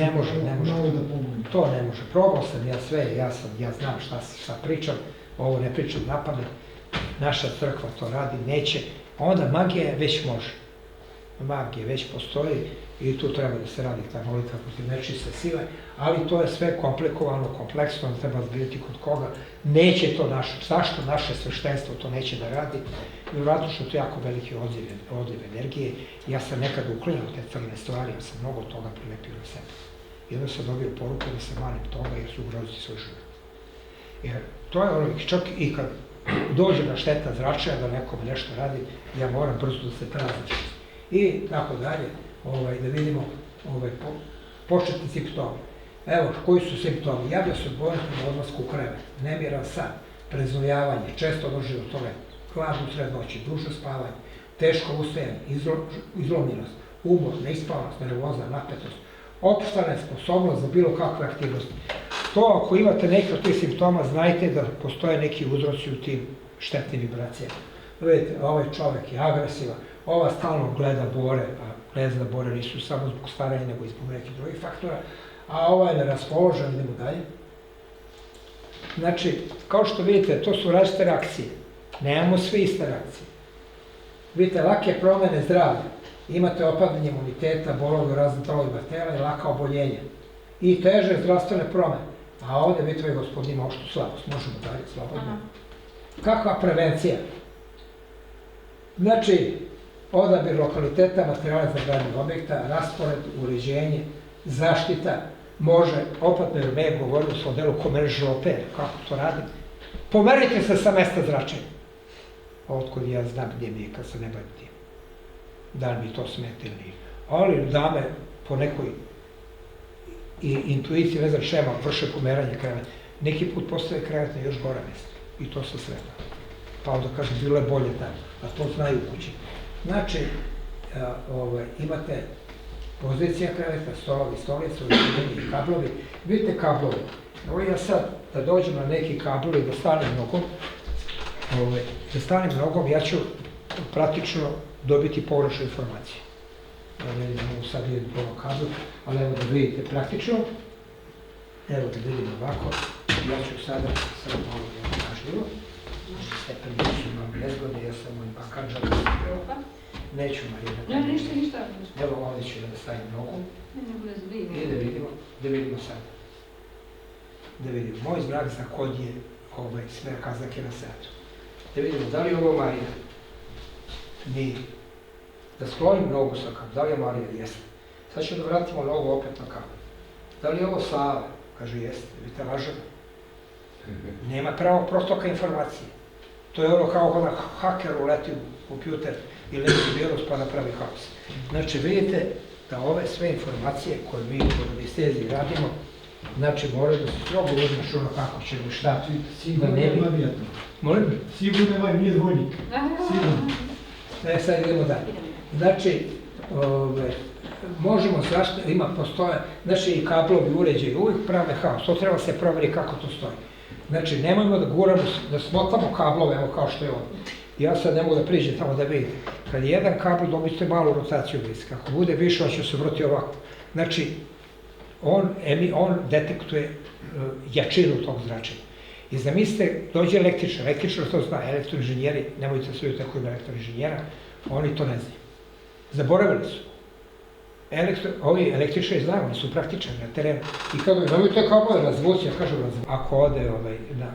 Ne može. To ne može. Probao sam ja sve, ja znam šta pričam, ovo ne pričam napamet. Naša crkva to radi, neće. Onda magija već može. Magija već postoji i tu treba da se radi ta molitva protiv nečiste sile, ali to je sve komplikovano, kompleksno, treba vidjeti kod koga. Neće to zašto naše sveštenstvo to neće da radi? Vjerojatno što to je jako veliki odliv energije. Ja sam nekad uklinjao te crne stvari, ja sam mnogo toga prilepio na sebe. I onda sam dobio poruku da se manim toga jer su ugroziti svoj život. Jer to je ono, čak i kad dođe na šteta zračaja da nekom nešto radi, ja moram brzo da se prazničim. I tako dalje, da vidimo početni simptomi. Evo, koji su simptomi? Javlja se odbojnost na odlasku u krevet, nemiran san, preznojavanje, često dođe do toga, glad u sred noći, dužno spavanje, teško ustajanje, izlomljenost, umor, neispavanost, nervoza, napetost, opšta nesposobnost za bilo kakve aktivnosti. To, ako imate neke od tih simptoma, znajte da postoje neki uzroci u tim štetnim vibracijama. Vidite, ovaj čovek je agresivan, ova stalno gleda bore, a gleda bore nisu samo zbog staranja, nego i zbog nekih drugih faktora, a ovaj je neraspoložen, idemo dalje. Znači, kao što vidite, to su različite reakcije. Nemamo svi iste reakcije. Vidite, lake promene zdravlja. Imate opadanje imuniteta, bolove u raznim delovima tela i laka oboljenja. I teže zdravstvene promene. A ovde vidite, gospodin ima oštu slabost. Možemo dalje, slobodno. Kakva prevencija? Znači, odabir lokaliteta, materijala za gradnju objekta, raspored, uređenje, zaštita, može, opet me je govorio u svom delu komeržoper, kako to radim. Pomerite se sa mesta zračenja. Otkud ja znam gdje mi je kad se ne bavim tim. Da li mi to smete ili nije. Ali dame po nekoj intuiciji, ne znam šema, vrše pomeranje kreveta. Neki put postave krevet na još gora mesta. I to se sreda. Pa onda kažem, bilo je bolje tamo. A to znaju u kući. Znači, imate pozicija kreveta, stolovi, stolice, uređenje i kablovi. Vidite kablovi. Evo ja sad, da dođem na neki kablovi, da stanem nogom, ja ću praktično dobiti pogrešnu informaciju. Ne mogu sad vidjeti ovo kablu, ali evo da vidite praktično. Evo da vidim ovako. Ja ću sada malo pažljivo. Stepeni su malo nezgodne, ja sam moj bakanđar. Neću Marina. Ne, ništa. Evo ovdje ću da stavim nogu. I da vidimo sad. Da vidimo. Moj znak za kod je smer kazake na satu. Da vidimo da li je ovo Marina. Nije. Da sklonim nogu sa kablu. Da li je Marina? Jeste. Sad ću da vratimo nogu opet na kablu. Da li je ovo Sava? Kaže jeste. Vidite, lažemo. Nema pravog protoka informacije. To je ono kao kada haker uleti u kompjuter ili neki virus pa napravi haos. Znači vidite da ove sve informacije koje mi u anesteziji radimo, znači moraju da se strogo uzmeš ono kako ćemo šta. Sigurno nema vjetno. Molim? Sigurno nema, nije dvojnik. Sigurno. Sad idemo dalje. Znači, možemo zašto, postoje, znači i kablovi uređaji uvijek prave haos, to treba se proveri kako to stoji. Znači, nemojmo da guramo, da smotamo kablove, evo kao što je on. Ja sad ne mogu da priđem tamo da vidim. Kad je jedan kabel, dobite malu rotaciju bliska. Ako bude više, on će se vrti ovako. Znači, on detektuje jačinu tog zračenja. I zamislite, dođe električar to zna, elektroinženjeri, nemojte se vidjeti tako ima elektroinženjera, oni to ne znaju. Zaboravili su. Ovi električari znaju, oni su praktičani na terenu. I kada nemojte kablove razvući, ja kažem razvući. Ako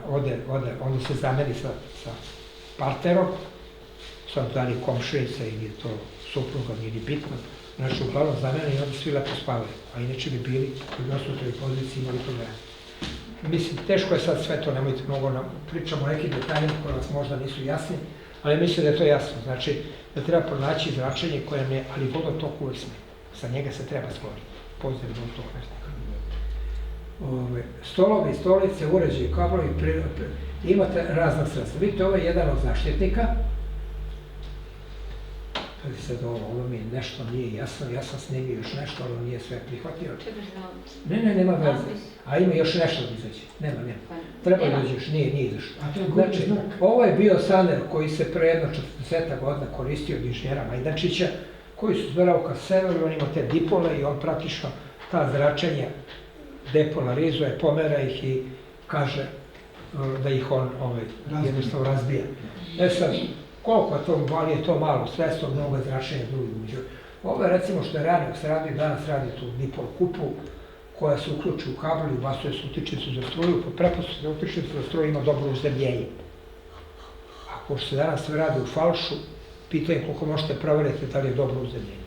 ode, onda se zameni sa parterom, sad da li komšinica ili to supruga, nije ni bitno. Znači, uglavnom zameni i onda svi lepo spavaju. A inače bi bili u nasutoj poziciji imali problema. Mislim, teško je sad sve to, nemojte mnogo pričamo o nekim detaljima koje vas možda nisu jasni, ali mislim da je to jasno. Znači, da treba pronaći zračenje koje nam je, ali vodotok uvek sme. Sa njega se treba skloniti. Pozdrav vodotok nesnika. Stolovi, stolice, uređaji, kablovi, imate razna sredstva. Vidite, ovo je jedan od zaštitnika. Pazi sad ovo mi nešto nije jasno, ja sam snimio još nešto, ali nije sve prihvatio. Ne, nema veze. A ima još nešto da izađe. Nema. Treba da izađeš, nije izašlo. Znači, ovo je bio saner koji se pre jedno 40 godina koristio od inženjera Majdančića, koji su zveravka severu, on ima te dipole i on praktično ta zračenja depolarizuje, pomera ih i kaže da ih on jednostavno razbija. Sad, koliko je to malo sredstvo, mnogo je zračenja drugih. Ovo je recimo što je ranije, se radi danas, radi tu dipol kupu, koja se uključi u kabel i ubacuje se utičnicu za struju, po pretpostavci da utičnicu za struju ima dobro uzemljenje. Ako se danas sve radi u falšu, pitanje koliko možete proveriti da li je dobro uzemljenje.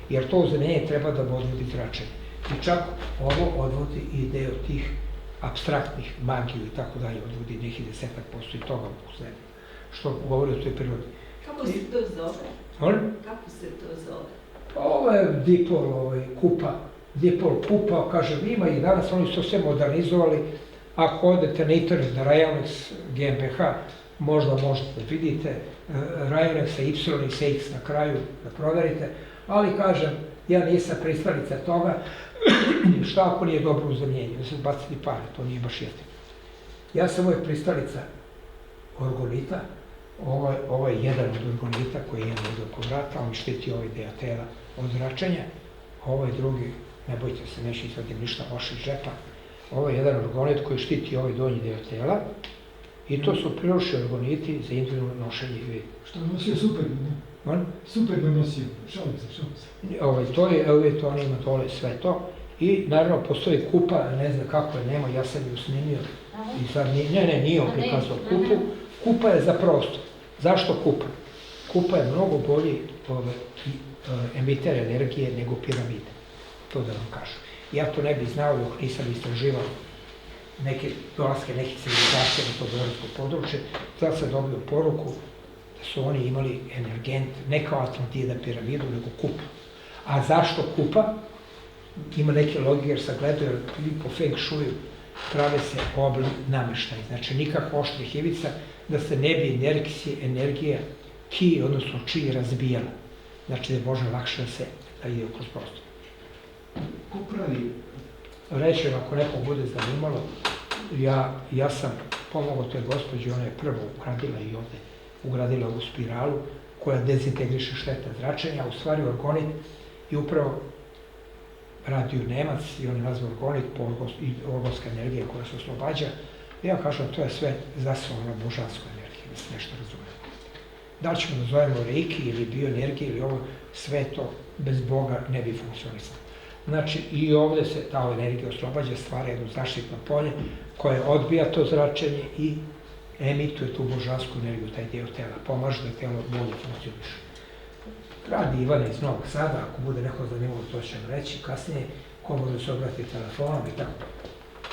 Jer to uzemljenje treba da odvodi zračenje. I čak ovo odvodi i deo tih apstraktnih magiju i tako dalje, odvodi nekih 10% i toga u zemlju, što govori o toj prirodi. Kako se to zove? Kako se to zove? Ovo je dipol kupa, dipol kupa, kažem, ima i danas, oni su sve modernizovali. Ako odete na internet na Rayonex GmbH, možda možete da vidite, Rayonex sa Y i sa X na kraju, da proverite, ali kažem, ja nisam pristalica toga, šta ako nije dobro uzemljenje, da se bacili pare, to nije baš jeftino. Ja sam uvijek pristalica orgonita, ovo je jedan od orgonita koji je ovdje oko vrata, on štiti ovaj deo tela od zračenja, ovaj drugi, ne bojte se, neće izvadim ništa loše iz džepa, ovo je jedan orgonit koji štiti ovaj donji deo tela i to su priročni orgoniti za individualno nošenje. Što nosio Superman, ne? Superman nosio, šalim se. To on ima dole sve to i naravno postoji kupa, ne znam kako je, nema, ja sam ju snimio i sad nije on prikazao kupu. Kupa je za prostor. Zašto kupa? Kupa je mnogo bolji emiter energije nego piramide. To da vam kažem. Ja to ne bih znao dok nisam istraživao neke dolaske nekih civilizacija na to beogradsko područje. Sad sam dobio poruku da su oni imali energent, ne kao Atlantida piramidu, nego kupu. A zašto kupa? Ima neke logike jer sam gledao, jer po feng shuiju prave se obli nameštaj. Znači nikako oštrih ivica, da se ne bi energija ki, odnosno či, razbijala. Znači da može lakše da ide kroz prostor. Ko pravi? Rećem, ako nekog bude zanimalo, ja sam pomogao toj gospođi, ona je prvo ugradila i ovde, ugradila ovu spiralu koja dezintegriše štetna zračenja, u stvari orgonit je upravo radio Nemac i on je nazvao orgonit i orgonska energija koja se oslobađa. Ja kažem, to je sve zasnovano božansku energiju, da se nešto razume. Da li ćemo da zovemo reiki ili bioenergije ili ovo, sve to bez Boga ne bi funkcionisalo. Znači i ovde se ta energija oslobađa, stvara jedno zaštitno polje koje odbija to zračenje i emituje tu božansku energiju, taj deo tela, pomaže da telo bolje funkcioniše. Radi Ivana iz Novog Sada, ako bude neko zanimljivo, to će vam reći kasnije, ko može se obrati telefonom i tako.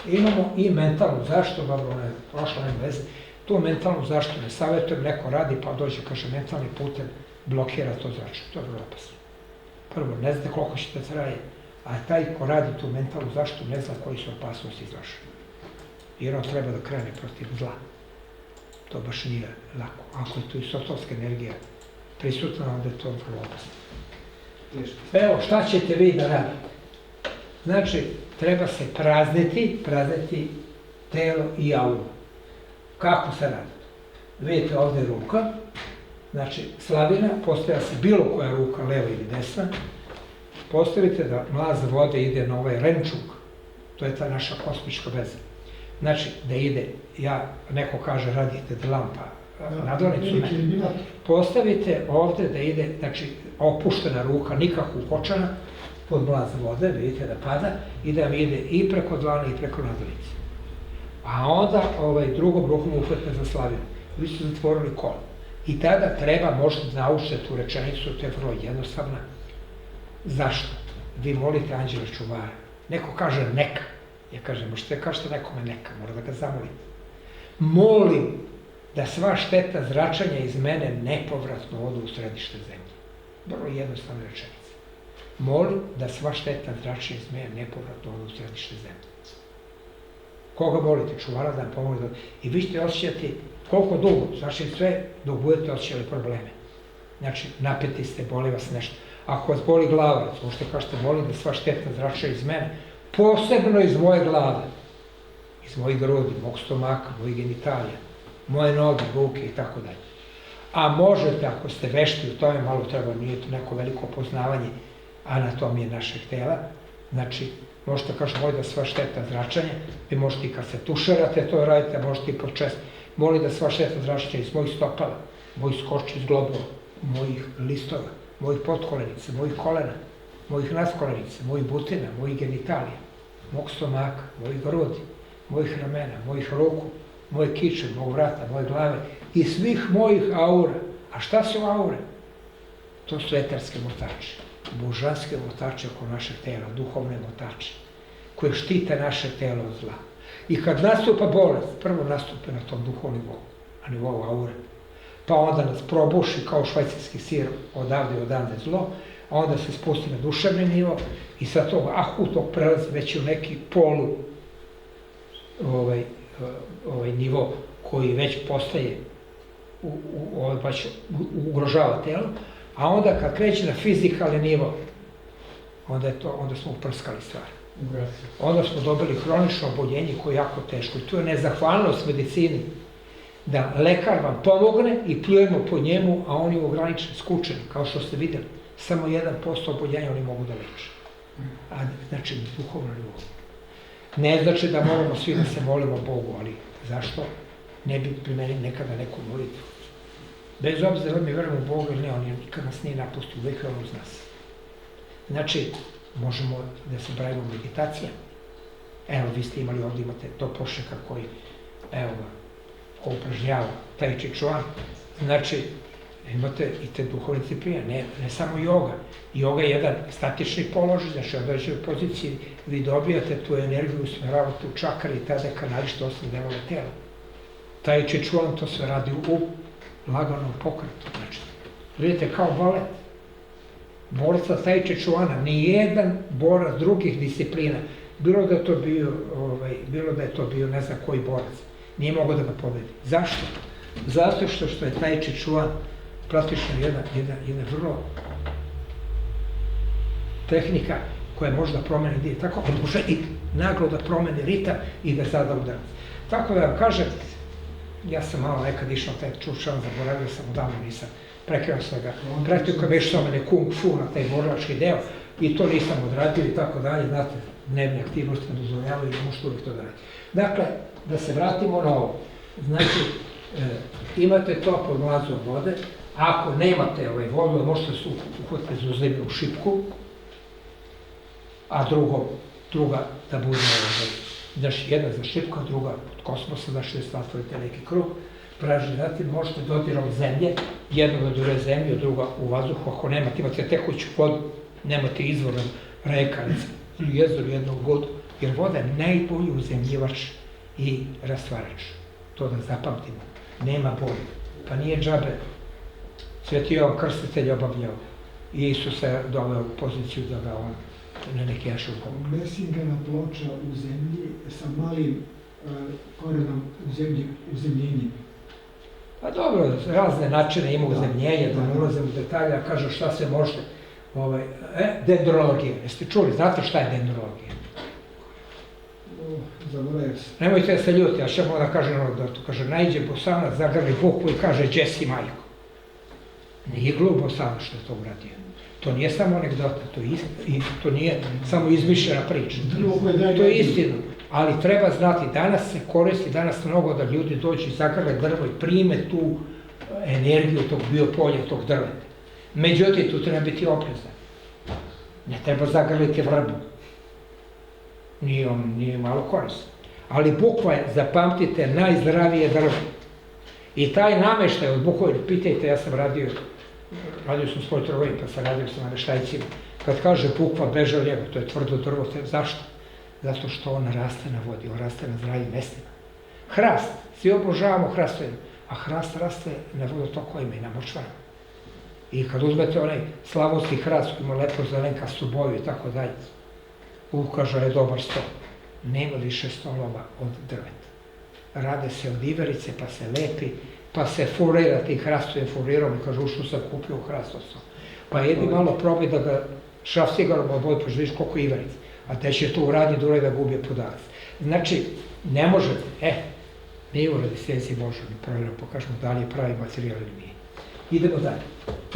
Imamo i mentalnu zaštitu, dobro, ona je prošla, nema veze, tu mentalnu zaštitu ne savjetujem, neko radi pa dođe, kaže, mentalni putem blokira to zračenje, to je vrlo opasno. Prvo, ne znate koliko će da traje, a taj ko radi tu mentalnu zaštitu ne zna koji su opasnosti izlašeni. Jer on treba da krene protiv zla. To baš nije lako. Ako je tu i sotovska energija prisutna, onda je to vrlo opasno. Evo, šta ćete vi da radite? Znači, treba se prazniti telo i auru. Kako se radi? Vidite ovde ruka, znači slavina, postavlja se bilo koja ruka, leva ili desna, postavite da mlaz vode ide na ovaj renčuk, to je ta naša kosmička veza. Znači, da ide, neko kaže radite da lampa nadornicu, postavite ovde da ide, znači opuštena ruka, nikako ukočana, pod mlaz vode, vidite da pada, i da mi ide i preko dlana i preko nadornice. A onda drugom rukom uhvatite za slavinu. Vi ste zatvorili kolo. I tada treba možda da naučite tu rečenicu, to je vrlo jednostavna. Zašto? Vi molite anđela čuvara. Neko kaže neka. Ja kažem, možete kažete nekome neka, mora da ga zamolite. Molim da sva šteta zračenja iz mene nepovratno odu u središte zemlje. Vrlo jednostavna rečenica. Molim da sva šteta zračenja iz mene nepovratno odu u središte zemlje. Koga molite? Čuvara da vam pomogne. I vi ćete osjećati koliko dugo, znači sve dok budete osjećali probleme. Znači, napeti ste, boli vas nešto. Ako vas boli glava, možete kažete, molim da sva štetna zračenja iz mene, posebno iz moje glave, iz mojih grudi, mog stomaka, mojih genitalija, moje noge, ruke i tako dalje. A možete, ako ste vešti u tome, malo treba, nije to neko veliko poznavanje anatomije našeg tela, Znači, možete kažem, ovdje da sva šteta zračenja, vi možete i kad se tušerate to radite, možete i počest. Molim da sva šteta zračenja iz mojih stopala, mojih skoči iz globova, mojih listova, mojih potkolenica, mojih kolena, mojih naskolenica, mojih butina, mojih genitalija, mog stomaka, mojih grudi, mojih ramena, mojih ruku, moje kiče, mog vrata, moje glave i svih mojih aura. A šta su aure? To su eterske motače, božanske motače oko našeg tela, duhovne motače, koje štite naše telo od zla. I kad nastupa bolest, prvo nastupe na tom duhovnom nivou, na nivou aure, pa onda nas probuši kao švajcarski sir odavde i odavde zlo, a onda se spusti na duševni nivo i sa tog ahutog prelazi već u neki polu nivo koji već postaje, ugrožava telo, a onda kad kreće na fizikalni nivo, onda smo uprskali stvari. Onda smo dobili hronično oboljenje koje je jako teško. I tu je nezahvalnost medicini da lekar vam pomogne i pljujemo po njemu, a on je ograničen, skučen, kao što ste vidjeli. Samo 1% oboljenja oni mogu da leče. Znači, duhovno nivou. Ne znači da moramo svi da se molimo Bogu, ali zašto ne bi primenili nekada neku molitvu? Bez obzira da mi verujemo u Boga ili ne, on nikad nas nije napustio, uvijek je on uz nas. Znači, možemo da se bavimo meditacijom. Evo, vi ste imali ovdje, imate to pošeka koji, evo ga, ko upražnjava, Tai Chi Chuan. Znači, imate i te duhovne discipline, ne samo joga. Joga je jedan statični položaj, znači u određenoj poziciji vi dobijate tu energiju, usmeravate u čakre i tada kanalište ostale delove tela. Tai Chi Chuan to sve radi u laganom pokretu. Znači, vidite kao balet. Borca Tai Chi Chuana, nijedan borac drugih disciplina, bilo da je to bio ne znam koji borac, nije mogao da ga pobedi. Zašto? Zato što je Tai Chi Chuan praktično jedna vrlo tehnika koja može da promeni ide tako, on može i naglo da promeni ritam i da zada udarac. Tako da vam kažem, ja sam malo nekad išao taj Tai Chi Chuan, zaboravio sam, odavno nisam, prekreo sam ga, pratio kad išao mene kung fu na taj borilački deo i to nisam odradio i tako dalje, znate, dnevne aktivnosti ne dozvoljavaju i možete uvijek to da raditi. Dakle, da se vratimo na ovo, znači, imate to pod mlazom vode, ako nemate vodu, možete se uhvatiti za uzemljenu šipku, a druga da bude, znači jedna za šipku, a druga od kosmosa, znači da stvarite neki krug, pražni, zatim možete dodirom zemlje, jedno da dure zemlju, druga u vazduhu, ako imate tekuću vodu, nemate izvor reka, ili jezero, jednu vodu, jer voda je najbolji uzemljivač i rastvarač. To da zapamtimo. Nema bolje. Pa nije džabe. Sveti Jovan Krstitelj obavljao i Isus se doveo u poziciju da ga on na neki način pomogne. Mesingena ploča u zemlji sa malim korenom uzemljenja. Pa dobro, razne načine ima uzemljenja, da ne ulazim u detalje, a kažem šta se može. Dendrologija. Jeste čuli? Znate šta je dendrologija? Zaboravio se. Nemojte da se ljuti, ja što mogu da kažem anegdotu. Kaže, najđe Bosanac, zagrli bukvu i kaže, Jesse majko. Nije glup Bosanac što je to uradio. To nije samo anegdota, to nije samo izmišljena priča. To je istina. Ali treba znati, danas se koristi, danas mnogo da ljudi dođu i zagrle drvo i prime tu energiju tog biopolja, tog drveta. Međutim, tu treba biti oprezan. Ne treba zagrliti vrbu. Nije malo korisno. Ali bukva je, zapamtite, najzdravije drvo. I taj nameštaj od bukvojne, pitajte, ja sam radio sam u svojoj trgovini, pa sam radio sa nameštajcima. Kad kaže bukva, beže od njega, to je tvrdo drvo. Zašto? Zato što on raste na vodi, on raste na zdravim mestima. Hrast, svi obožavamo hrastovinu, a hrast raste na vodotokovima i na močvarama. I kad uzmete onaj slavonski hrast koji ima lepo zelenkastu boju i tako dalje, ukaže je dobar stol. Nema više stolova od drveta. Rade se od iverice, pa se lepi, pa se furira tim hrastovim furirom i kaže ušlo sam kupio hrastostom. Pa jedni malo probaj da ga šrafcigarom oboj, pa vidiš koliko iverice. A te će to uraditi dole da gubije podac. Znači, ne možete, nije u radiesteziji može, mi pravilno pokažemo da li je pravi materijal ili nije. Idemo dalje.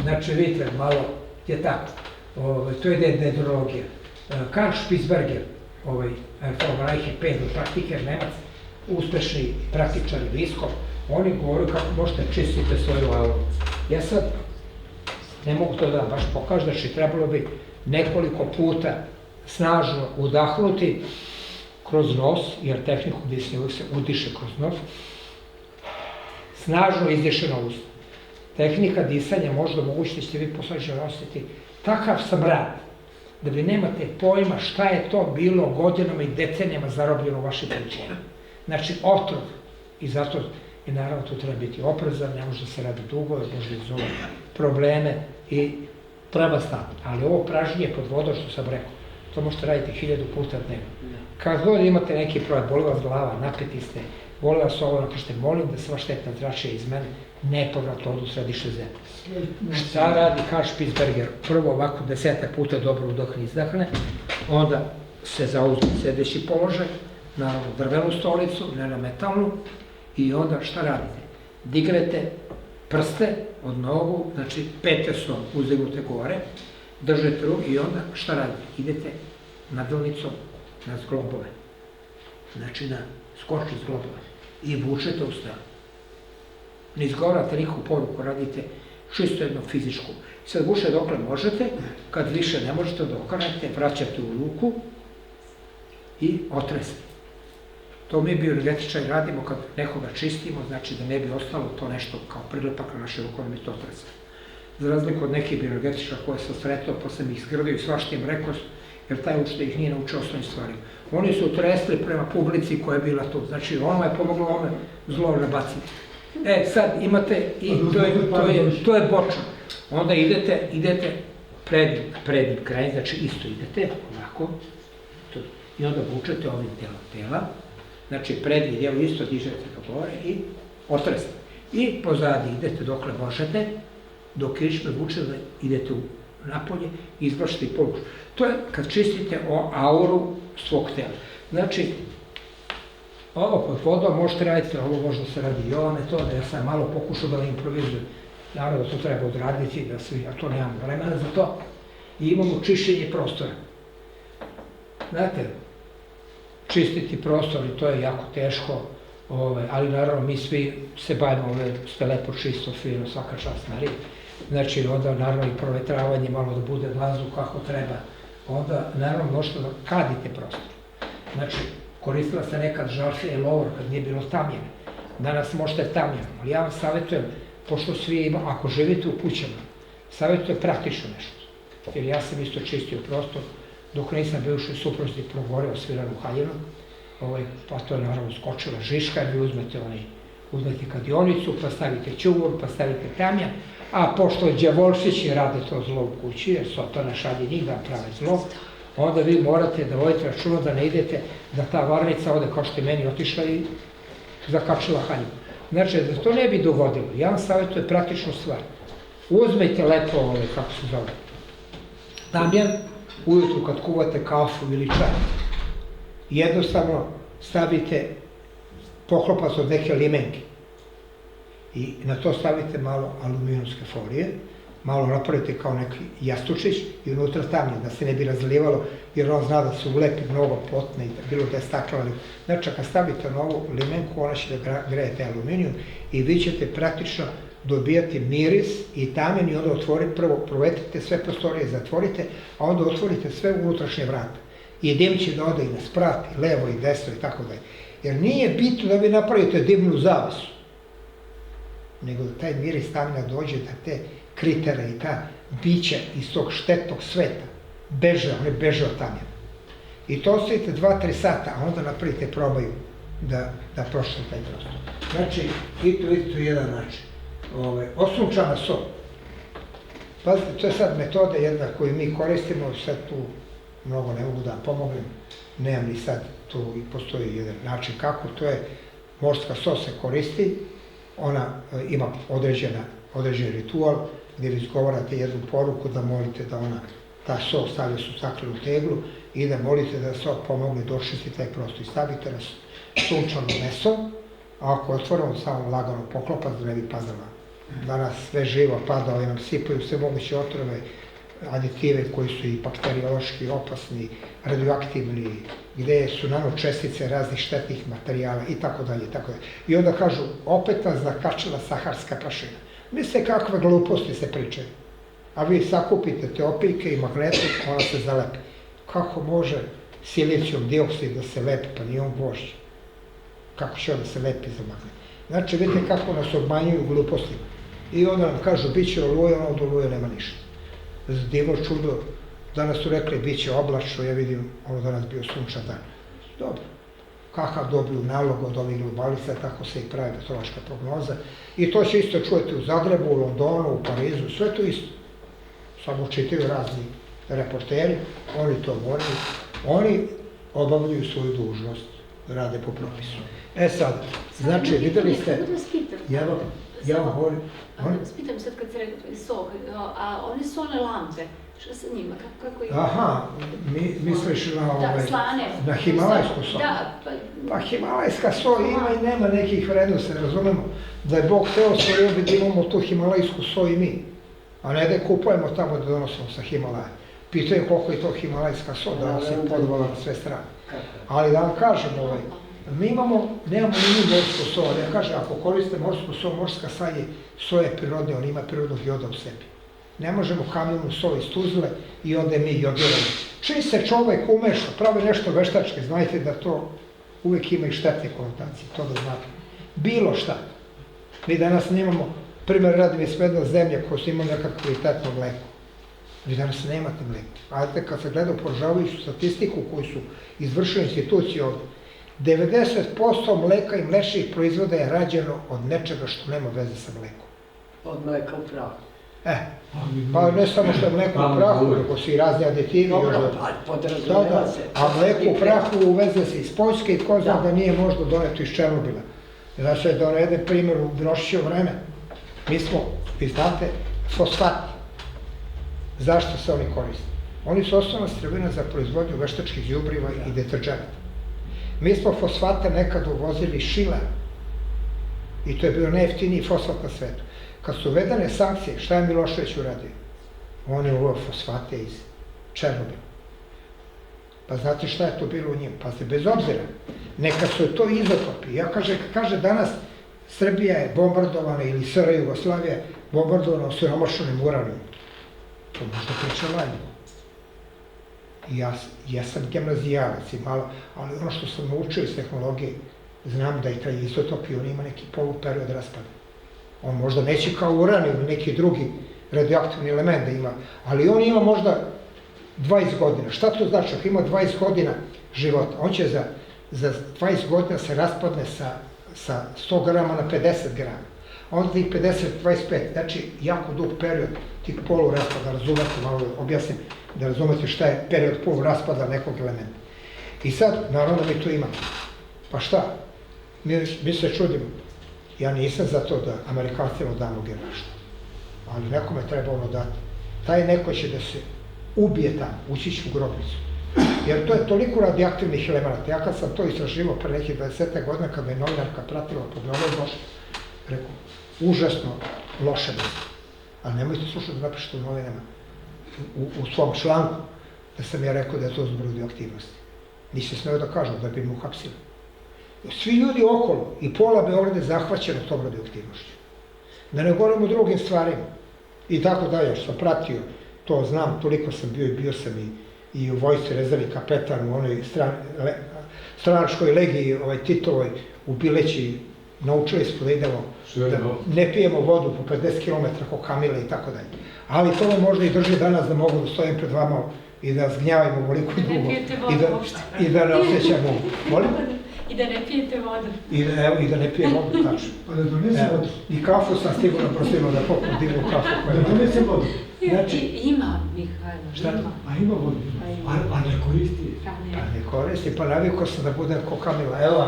Znači, vidite, malo je tako. To je dendrologija. Karl Spitzberger, vom Reiche Pedro Praktiker, Nemac, uspešni praktičar i viskop, oni govore kako možete čistiti svoju auru. Ja sad ne mogu to da baš pokažem, znači trebalo bi nekoliko puta snažno udahnuti kroz nos, jer tehniku disanja uvijek se udiše kroz nos, snažno izdiše na usta. Tehnika disanja možda mogućnosti ćete vi posleđe nositi takav smrad, da vi nemate pojma šta je to bilo godinama i decenijama zarobljeno u vašim plućima. Znači, otrov. I zato je naravno tu treba biti oprezan, ne može da se radi dugo, može da izazove probleme i treba staviti. Ali ovo pražnje pod vodom, što sam rekao, to možete raditi 1000 puta dnevno. Kad god imate neki problem, boli vas glava, napeti ste, boli vas ovo, kažete, molim da sva štetna zračenja iz mene nepovratno odu u središte zemlje. Šta radi Karl Spitzberger? Prvo ovako 10 puta dobro udahne i izdahne, onda se zauzme sedeći položaj, naravno drvenu stolicu, ne na metalnu, i onda šta radite? Dignete prste od nogu, znači pete su uzdignute gore, držite ruku i onda šta radite? Idete nadolnicom na zglobove, znači na skoči zglobove i vučete u stranu. Ne izgovarate nikakvu poruku, radite čisto jednu fizičku. Sad vučete dokle možete, kad više ne možete da okrenete, vraćate u ruku i otresete. To mi bioenergetičari radimo kad nekoga čistimo, znači da ne bi ostalo to nešto kao prilepak na naše rukove, mi to otresemo. Za razliku od nekih bioenergetičara koje sam sretao, pa sam ih zgrdio i svašta im rekao, jer taj učitelj ih nije naučio osnovnim stvarima. Oni su tresli prema publici koja je bila tu, znači ono je pomoglo ovome zlo nabaciti. Sad imate, i to je bočan. Onda idete prednjim krajem, znači isto idete, ovako, i onda vučete ovim delom tela, znači prednji delo isto dižete do gore i otresete. I pozadi idete dokle možete, do kičme vučete, idete napolje i izvršite i poluču. To je kad čistite auru svog tela. Znači, ovo pod vodom možete raditi, ovo možda se radi i ova metoda, ja sam malo pokušao da improvizujem. Naravno da to treba odraditi, a to nemam vremena za to. I imamo čišćenje prostora. Znate, čistiti prostor, i to je jako teško, ali naravno mi svi se bavimo, sve lepo, čisto, fino, svaka čast Marija. Znači, onda naravno i provetravanje, malo da bude vazduh kako treba. Onda naravno možete da kadite prostor. Znači, koristila se nekad žarfija i lovor kad nije bilo tamjene. Danas možete tamjeno, ali ja vam savjetujem, pošto svi imamo, ako živite u kućama, savjetujem praktično nešto. Jer ja sam isto čistio prostor, dok nisam bivšoj supruzi progoreo sviranu haljinu, pa to je naravno skočila žiška, vi uzmete kadionicu, pa stavite ćuvor, pa stavite tamjan, a pošto đavolšići rade to zlo u kući, jer Sotona šalje njih da prave zlo, onda vi morate da vodite računa da ne idete, da ta varnica ode kao što je meni otišla i zakačila haljinu. Znači, da to ne bi dogodilo, ja vam savjetujem praktičnu stvar. Uzmejte lepo, kako se zove, tamjan, ujutru kad kuvate kafu ili čaj, jednostavno stavite poklopac od neke limenke i na to stavite malo aluminijumske folije, malo napravite kao neki jastučić i unutra tamnje, da se ne bi razlivalo, jer on zna da se ulepi mnogo potne, bilo da je stakleno. Znači, kad stavite na ovu limenku, ona će da grejete aluminijum i vi ćete praktično dobijati miris i tamen i onda otvorite, prvo provetrite sve prostorije, zatvorite, a onda otvorite sve unutrašnje vrata. I dim će da ode i na sprat, i levo, i desno, i tako dalje. Jer nije bitno da vi napravite dimnu zavesu, nego da taj miris tamna dođe, da te kritere i ta bića iz tog štetnog sveta beže, one beže od tamjena. I to ostavite 2-3 sata, a onda napravite probaju da prošle taj prostor. Znači, i to je jedan način. Osunčana sol. Pazite, to je sad metoda jedna koju mi koristimo, sad tu mnogo ne mogu da vam pomognem, nemam ni sad, tu i postoji jedan način kako, to je morska sol se koristi, ona ima određen ritual gdje vi izgovarate jednu poruku da molite da ona, ta sol stavlja se u staklenu teglu i da molite da sol pomogne da očisti taj prostor i stavite na sunčano meso, a ako otvorimo samo lagano poklopac da ne bi padala. Danas sve živo pada, ali nam sipaju sve moguće otrove, aditive koji su i bakteriološki opasni, radioaktivni, gde su nanočestice raznih štetnih materijala i tako dalje, i tako dalje. I onda kažu, opet nas zakačila saharska prašina. Mislite kakve gluposti se pričaju. A vi sakupite te opijke i magnetik, ona se zalepi. Kako može silicijum dioksid da se lepi, pa nije on gvožđ? Kako će on da se lepi za magnet? Znači, vidite kako nas obmanjuju glupostima. I onda nam kažu, bit će oluje, ono od oluje nema ništa. Divno čudo, danas su rekli, bit će oblačno, ja vidim, ono danas bio sunčan dan. Dobro. Kakav dobiju nalog od ovih globalista, tako se i pravi meteorološka prognoza. I to će isto čujete u Zagrebu, u Londonu, u Parizu, sve to isto. Samo čitaju razni reporteri, oni to moraju. Oni obavljaju svoju dužnost, rade po propisu. E sad, znači, videli ste... Ja vam govorim... Spitam sad kad se rekao so, a one solne lampe, šta sa njima, kako ih... Aha, misliš na himalajsku so? Da, pa himalajska so ima i nema nekih vrednosti, razumemo. Da je Bog hteo stvorio bi da imamo tu himalajsku so i mi, a ne da je kupujemo tamo da donosimo sa Himalaja. Pitaju koliko je to himalajska so, da se podvala na sve strane. Ali da vam kažem, mi nemamo ni morsku so, ali ja kažem, ako koriste morsku so, morska so je prirodna, on ima prirodnog joda u sebi. Ne možemo kamenu so iz Tuzle i onda mi jodiramo. Čim se čovek umeša, pravi nešto veštačke, znajte da to uvek ima i štetne konotacije, to da znate. Bilo šta. Mi danas nemamo, primjer radim je svedna zemlja koja su imali nekak kvalitetno mleko. Vi danas nemate mleko. A kad se gleda poražavajuću statistiku koju su izvršili institucije ovdje, 90% mleka i mlečnih proizvoda je rađeno od nečega što nema veze sa mlekom. Od mleka u prahu. Pa ne samo što je mleko u prahu, nego su i razni aditivi. Dobro, podrazumeva se. A mleko u prahu uveze se iz Poljske i ko zna da nije možda doneto iz Černobila. Znači da jedan primjer u Miloševićevo vreme. Mi smo, vi znate, fosfati. Zašto se oni koriste? Oni su osnovna sirovina za proizvodnju veštačkih đubriva i deterdženata. Mi smo fosfate nekad uvozili iz Šilera i to je bio najjeftiniji fosfat na svetu. Kad su uvedene sankcije, šta je Milošević uradio? On je uveo fosfate iz Černobila. Pa znate šta je to bilo u njima? Pa se bez obzira, neka su to izotopi. Ja kaže danas Srbija je bombardovana ili SR Jugoslavija bombardovana osiromašenim uranijom. To možda priča lažno. Ja sam gimnazijalac i malo, ali ono što sam naučio iz tehnologije, znam da i taj izotop i on ima neki poluperiod raspada. On možda neće kao uran ili neki drugi radioaktivni element da ima, ali on ima možda 20 godina. Šta to znači? Ako ima 20 godina života, on će za 20 godina se raspadne sa 100 grama na 50 grama. Onda tih 50, 25, znači jako dug period tih poluraspada, razumete, malo objasnim, da razumete šta je period poluraspada nekog elementa. I sad, naravno mi to imamo. Pa šta? Mi se čudimo. Ja nisam za to da Amerikancima damo generaštu, ali nekome treba ono dati. Taj neko će da se ubije tamo, ući će u grobnicu. Jer to je toliko radioaktivnih elemenata. Ja kad sam to istraživao pre nekih 20 godina, kad me novinarka pratila po Beogradu, rekao, užasno loše mesto. Ali nemojte slušati da napišete u novinama, u svom članku, da sam ja rekao da je to zbog radioaktivnosti. Nisi smeo da kažem, da bi mu uhapsili. Svi ljudi okolo i pola Beograda je zahvaćeno tom radioaktivnošću. Da ne govorim o drugim stvarima. I tako dalje, što sam pratio, to znam, toliko sam bio sam i u vojsci rezervni kapetan, u onoj stranačkoj legiji Titovoj, u Bileći, naučili smo da idemo, da ne pijemo vodu po 50 km ko kamile i tako dalje. Ali to me možda i drži danas da mogu da stojim pred vama i da zgnjavim ovoliko i dugo. I da ne osjećam molim? I da ne pijete vodu. I da ne pijem vodu, tačno. Pa da donese vodu. I kafu sam sigurno prosila da poput divnu kafu. Da donese vodu. Ima, Mihajlo, šta? A ima vodu. A ne koristi. Pa ne koristi, pa navikao sam da budem ko Kamila. Evo,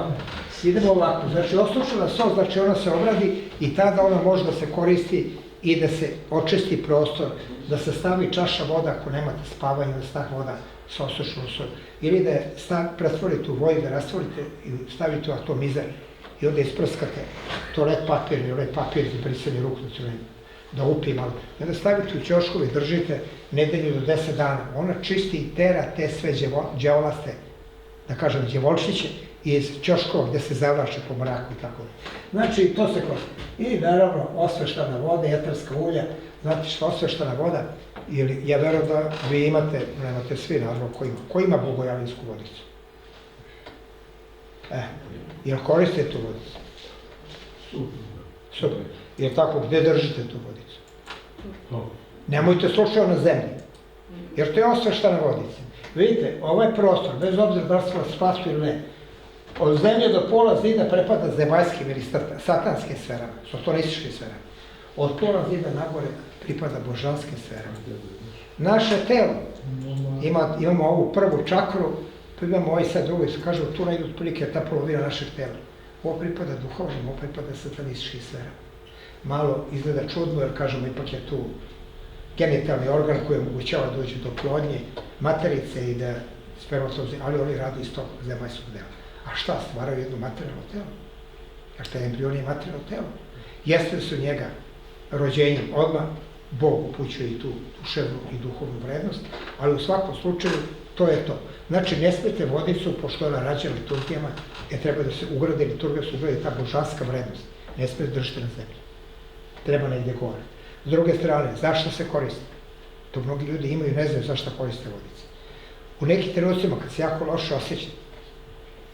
idemo ovako. Znači, osušena so, znači ona se obradi i tada ona može da se koristi i da se očisti prostor, da se stavi čaša voda ako nemate spavanje, da se stavi voda sa osušenom sodom. Ili da je pretvorite u voju, da rastvorite i stavite u atomizer i onda isprskate toalet papir za brisanje ruku na crvenu. da upi malo. I onda stavite u ćošku i držite nedelju do 10 dana. Ona čisti i tera te sve đavolaste, da kažem, djevolčiće iz ćoškova gde se zavlače po mraku i tako. Znači, to se koristi. I naravno, osveštana voda, etarska ulja. Znate što osveštana voda, ili ja verujem da vi imate, nemate svi naravno ko ima bogojavlinsku vodicu. Jel koriste tu vodicu? Super. Jer tako, gde držite tu vodicu? Nemojte slučajno na zemlji, jer to je osveštana vodica. Vidite, ovaj prostor, bez obzira da li smo na spasu ili ne, od zemlje do pola zida prepada zemaljskim ili satanskim sferama, sotonističkim sferama. Od pola zida nagore pripada božanskim sferama. Naše telo, imamo ovu prvu čakru, pa imamo ovaj sad drugi, kažemo, tu najdu otprilike ta polovina našeg tela. Ovo pripada duhovnim, ovo pripada satanističkim sferama. Malo izgleda čudno, jer kažemo, ipak je tu genitalni organ koji omogućava da dođe do plodnje materice i da spermatozoidi, ali oni rade iz tog zemaljskog dela. A šta, stvaraju jedno materijalno telo? Jer taj embrion je materijalno telo. Jeste su njega rođenjem odmah, Bog upućuje i tu duševnu i duhovnu vrednost, ali u svakom slučaju to je to. Znači, ne smete vodicu, pošto ona rađa liturgijama, jer treba da se ugrade liturgija, se ugrade ta božanska vrednost. Ne smete držati na zemlji. Treba negde gore. S druge strane, zašto se koriste? To mnogi ljudi imaju i ne znaju zašto koriste vodice. U nekim trenucima, kad se jako loše osjećate,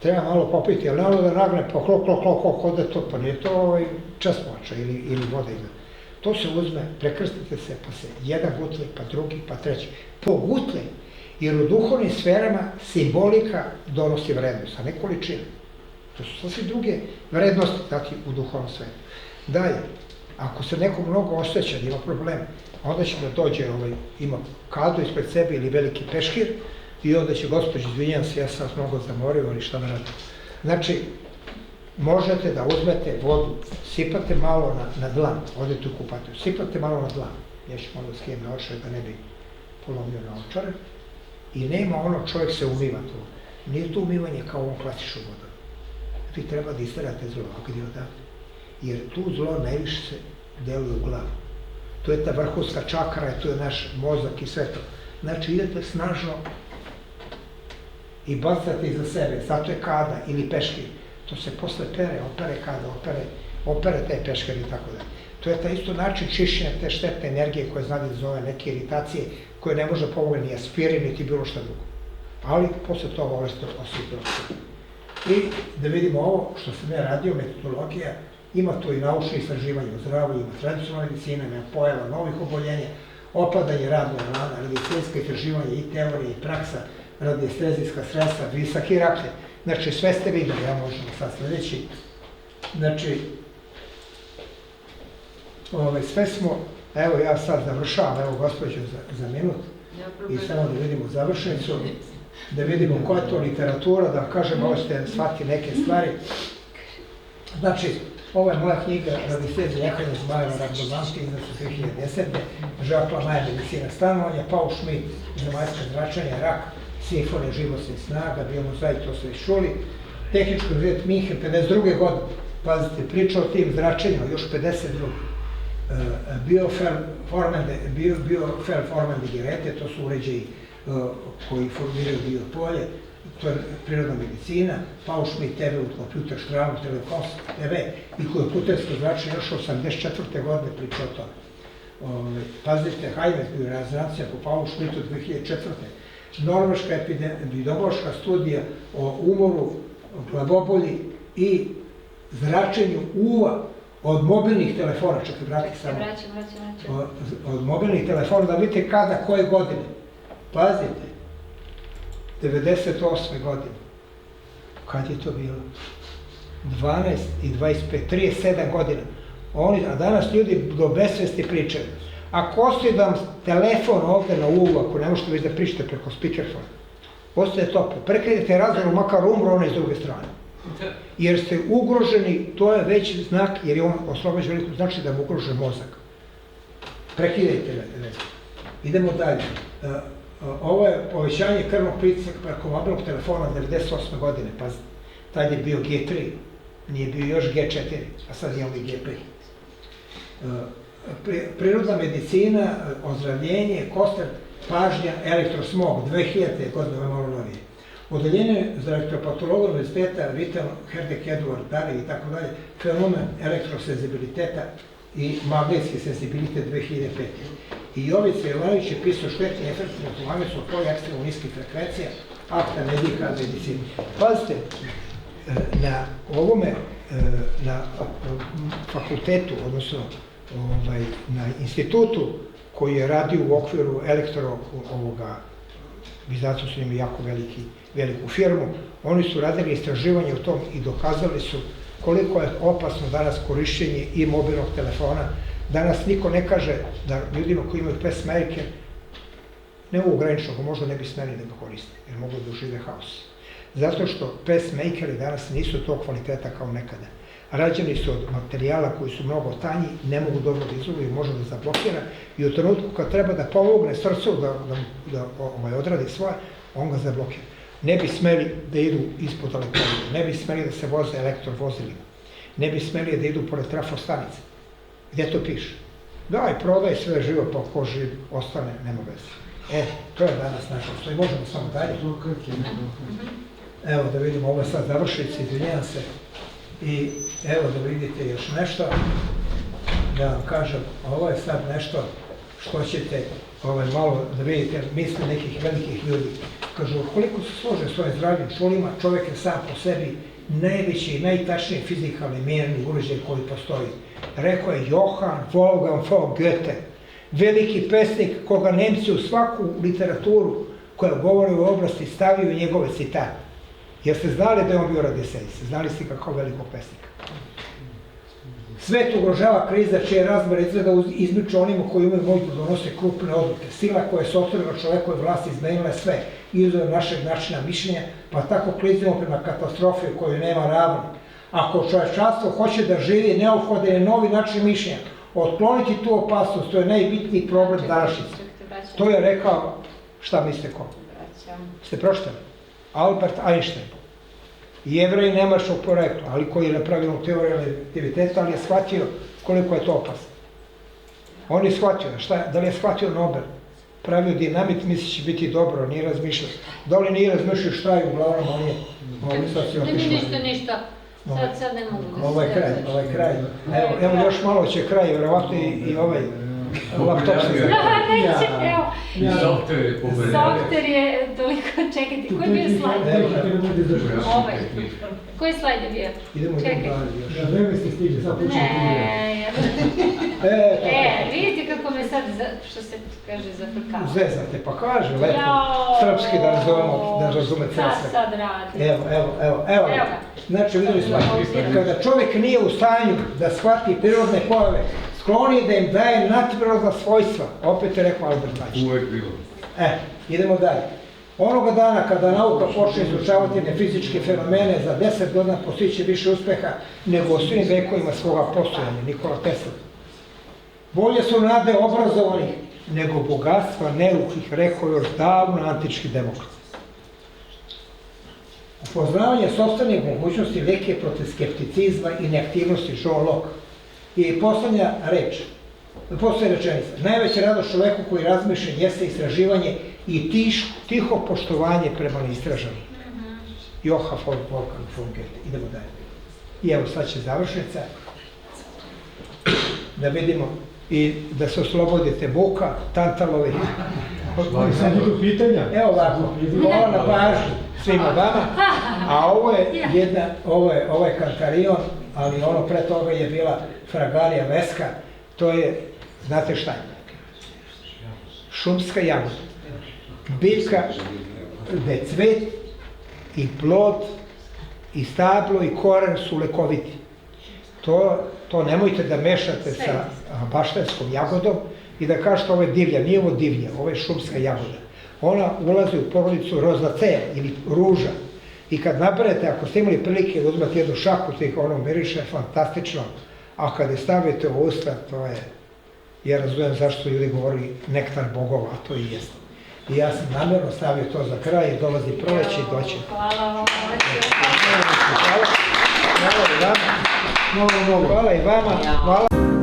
treba malo popiti, ali malo da nagne pa kod da to, pa nije to česmovača ili voda. To se uzme, prekrstite se, pa se jedan gutlej, pa drugi, pa treći. Po gutlej, jer u duhovnim sferama simbolika donosi vrednost, a ne količina. To su sasvim druge vrednosti dati u duhovnom svetu. Dalje, ako se neko mnogo osjeća da ima problem, onda će da dođe, ima kadu ispred sebe ili veliki peškir i onda će, gospođo, izvinjam se, ja sam vas mnogo zamorio, ali šta da radim. Znači, možete da uzmete vodu, sipate malo na dlan, odete u kupatiju, sipate malo na dlan, ja ću malo skijem na očare da ne bi polomio na očare, i nema ono, čovjek se umiva tu. Nije to umivanje kao ovom klasičnom vodom. Vi treba da isterate zlo, gdje odavde. Jer tu zlo najviše se deluje u glavu. To je ta vrhunska čakra, to je naš mozak i sve to. Znači, idete snažno i bacate iza sebe, zato je kada ili peškir. To se posle opere kada, opere taj peškir i tako da. To je taj isto način čišćenja te štetne energije koje zna da zove neke iritacije koje ne može pomoći ni aspirin, niti bilo šta drugo. Ali posle toga oveste osvjetljosti. I da vidimo ovo što sam ja radio, metodologija, ima tu i naučne istraživanje o zdravlju, ima tradicionalna medicina, ima pojava novih oboljenja, opadanje radnog rana, medicinska istraživanja i teorija i praksa, radiestezijska sredstva, visoki rakte. Znači, sve ste videli, ja možemo sad sledeći. Znači, sve smo, evo ja sad završavam, evo gospođo za minut, i samo da vidimo završenicu, da vidimo koja je to literatura, da kažem, ovo ste shvati neke stvari. Znači, ovo je moja knjiga Radiestezija jahanja zmajeva Radbobanski, izdasu 2010. Žakla Maja medicina stanovanja, Paul Schmidt, zemaljska zračenja, rak, simfonija živostnih snaga, biomozaik, to ste već čuli. Tehnički univerzitet Minhen, 52. godine, pazite, priča o tim zračenjima, još 52. Biofelformandegirete, to su uređaji koji formiraju biopolje, to je prirodna medicina, Paul Schmidt TV u kompjuter, Stravu, Telekom TV i kompjutersko zračenje još 84. godine priča o tome. Pazite, Heimer bio rezonancija po Paulu Schmidtu 2004. Norveška epidemiološka studija o umoru, glavobolji i zračenju uva od mobilnih telefona, čak i vratite samo. Od mobilnih telefona, da vidite kada, koje godine. Pazite, 98. godine. Kad je to bilo? 12 i 25, 37 godina. A danas ljudi do besvesti pričaju. Ako ostaje da vam telefon ovde na uvu, ako ne možete već da pričate preko speakerfona, ostaje toplo. Prekrenite razgovor, makar umro onaj s druge strane. Jer ste ugroženi, to je već znak, jer je on oslobađa veliko, znači da mu ugrožen mozak. Prekidajte veze. Idemo dalje. Ovo je povećanje krvnog pritisaka preko mobilnog telefona 98. godine, pa tad je bio G3, nije bio još G4, a sad imamo i G5. prirodna medicina, ozdravljenje, koster, pažnja, elektrosmog, 2000. godine, malo novije. Odeljenje za elektropatologiju univerziteta Vital, Herdek, Edward, Dari i tako dalje, fenomen elektrosenzibiliteta i magnetski senzibilitet 2005. I ovi Cvijelavić je pisao štetni efekti na tumanicu od ekstremno niskih frekvencija, akta medika, medicini. Pazite, na ovome, na fakultetu, odnosno na institutu koji je radio u okviru Vizacu su imali jako veliku firmu, oni su radili istraživanje u tom i dokazali su koliko je opasno danas korišćenje i mobilnog telefona. Danas niko ne kaže da ljudima koji imaju pacemaker ne mogu ograničiti, možda ne bi smeli da ga koriste, jer mogu da dožive haos. Zato što pacemakeri danas nisu tog kvaliteta kao nekada. Rađeni su od materijala koji su mnogo tanji, ne mogu dobro da izoluju, može da zablokira i u trenutku kad treba da pomogne srcu da odradi svoje, on ga zablokira. Ne bi smeli da idu ispod elektronika, ne bi smeli da se voze elektrovozilima, ne bi smeli da idu pored trafostanice. Gdje to piše? Daj, prodaj sve živo, pa ko živ ostane, nema veze. To je danas naša što i možemo samo dalje. Evo da vidimo, ovo je sad završnici, izvinjam se. I evo da vidite još nešto, da vam kažem, ovo je sad nešto što ćete malo da vidite, misle nekih velikih ljudi. Kažu, koliko se slože svojim zdravim čulima, čovjek je sam po sebi najveći i najtačniji fizikalni mjerni uređaj koji postoji. Rekao je Johann Wolfgang von Goethe, veliki pesnik koga Nemci u svaku literaturu koja govori u oblasti stavio njegove citate. Jer ste znali da je on bio radisejs, znali ste kako velikog pesnika. Svet ugrožava kriza čije razmere izgleda izmiču onima koji imaju moć da donose krupne odluke. Sila koja je s otvorila čovekove vlasti izmenila sve izgleda našeg načina mišljenja, pa tako klizimo prema katastrofi u kojoj nema ravnog. Ako čovečanstvo hoće da živi, neophodan je novi način mišljenja. Otkloniti tu opasnost, to je najbitniji problem današnjice. To je rekao, šta mislite ko? Ste pročitali? Albert Einstein. Jevrej nemačkog porekla, ali koji je napravio teoriju relativiteta, ali je shvatio koliko je to opasno. On je shvatio, da li je shvatio Nobel? Pravio dinamit, misli će biti dobro, nije razmišljao. Da li nije razmišljao šta je, uglavnom on je... Ništa. Sad ne mogu. Ovo je kraj. Evo još malo će kraj, vjerovatno i ovaj laptop se zove. Software je toliko, čekajte, koji je bio slajd? Ovaj. Koji slajd je bio? Idemo Čekaj. Da vreme ste stigli, sad početi. Vidite kako me sad, što se kaže, zafrkava. Zezate, pa kaže, lepo, srpski da razume cijel sve. Sad radi. Evo. Znači, vidjeli smo, kada čovjek nije u stanju da shvati prirodne pojave, skloni da im daje nadprirodna svojstva, opet je rekao Albert Einstein. Uvijek bilo. Idemo dalje. Onoga dana kada nauka počne izučavati nefizičke fenomene, za 10 godina postići više uspeha nego u svim vekovima svoga postojanja, Nikola Tesla. Bolje su nade obrazovanih nego bogatstva neukih, rekao još davno antički demokrat. Upoznavanje sopstvenih mogućnosti lek je protiv skepticizma i neaktivnosti, John Locke. I poslednja rečenica. Najveća radost čoveku koji razmišlja jeste istraživanje i tiho poštovanje prema neistraženim. Johann Wolfgang von Goethe. Idemo dalje. I evo sad će završnica. Da vidimo i da se oslobodite muka, tantalovih. Sad idu pitanja. Evo ovako, hvala na pažnju svima vama, a ovo je Kantarion, ali ono pre toga je bila Fragalia Veska, to je, znate šta je? Šumska jagoda. Biljka gde cvet i plod i stablo i koren su lekoviti. To nemojte da mešate sa baštanskom jagodom i da kažete ovo je divlja, nije ovo divlja, ovo je šumska jagoda. Ona ulazi u porodicu rozacea ili ruža i kad naberete, ako ste imali prilike da uzmete jednu šaku, tih ono miriše fantastično, a kad je stavite u usta, to je, ja razumijem zašto ljudi govori nektar bogova, a to i jeste. I ja sam namjerno stavio to za kraj, jer dolazi proleće i doće. Hvala vam. Hvala i vama. Hvala i vama.